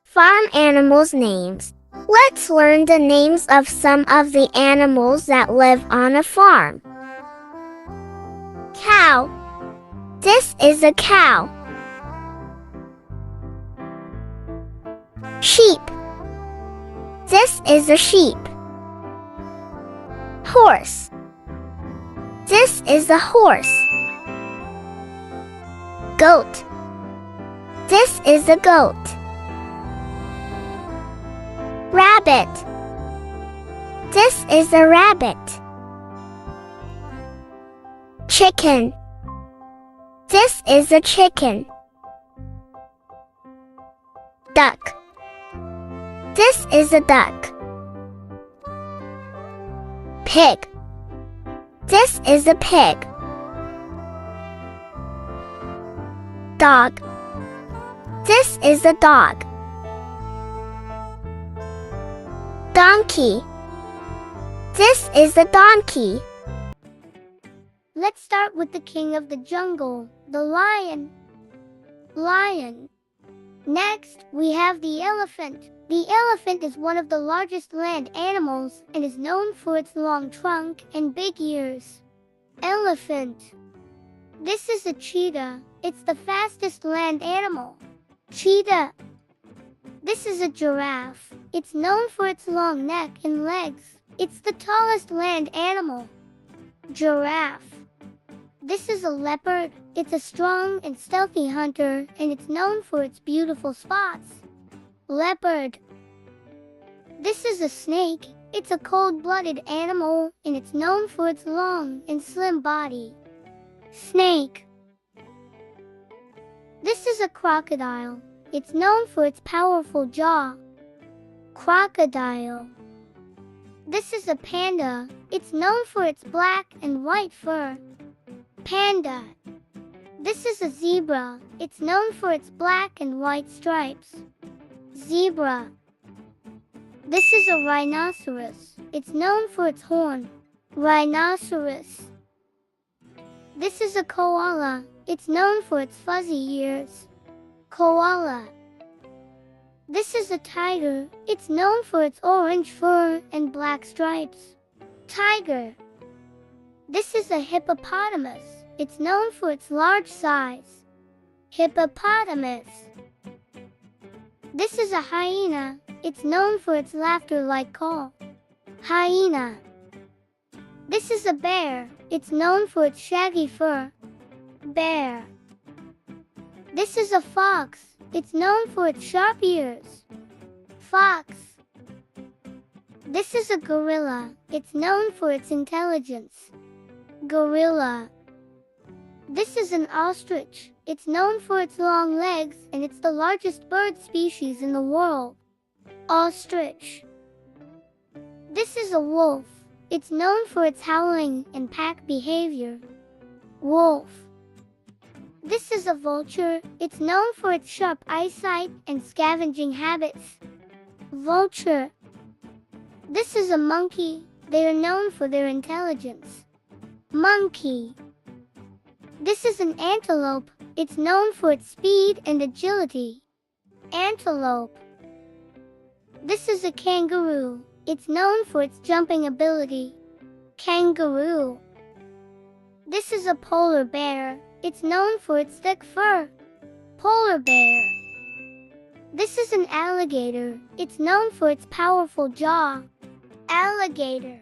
Farm animals names. Let's learn the names of some of the animals that live on a farm. Cow. This is a cow. Sheep. This is a sheep. Horse. This is a horse. Goat. This is a goat. Rabbit. This is a rabbit. Chicken. This is a chicken. Duck. This is a duck. Pig. This is a pig. Dog. This is a dog. Donkey. This is a donkey. Let's start with the king of the jungle, the lion. Lion. Next, we have the elephant. The elephant is one of the largest land animals and is known for its long trunk and big ears. Elephant. This is a cheetah. It's the fastest land animal. Cheetah. This is a giraffe. It's known for its long neck and legs. It's the tallest land animal. Giraffe. This is a leopard. It's a strong and stealthy hunter, and it's known for its beautiful spots. Leopard. This is a snake. It's a cold-blooded animal, and it's known for its long and slim body. Snake. This is a crocodile. It's known for its powerful jaw. Crocodile. This is a panda. It's known for its black and white fur. Panda. This is a zebra. It's known for its black and white stripes. Zebra. This is a rhinoceros. It's known for its horn. Rhinoceros. This is a koala. It's known for its fuzzy ears. Koala. This is a tiger. It's known for its orange fur and black stripes. Tiger. This is a hippopotamus. It's known for its large size. Hippopotamus. This is a hyena. It's known for its laughter-like call. Hyena. This is a bear. It's known for its shaggy fur. Bear. This is a fox. It's known for its sharp ears. Fox. This is a gorilla. It's known for its intelligence. Gorilla. This is an ostrich. It's known for its long legs, and it's the largest bird species in the world. Ostrich. This is a wolf. It's known for its howling and pack behavior. Wolf. This is a vulture. It's known for its sharp eyesight and scavenging habits. Vulture. This is a monkey. They are known for their intelligence. Monkey. This is an antelope. It's known for its speed and agility. Antelope. This is a kangaroo. It's known for its jumping ability. Kangaroo. This is a polar bear. It's known for its thick fur. Polar bear. This is an alligator. It's known for its powerful jaw. Alligator.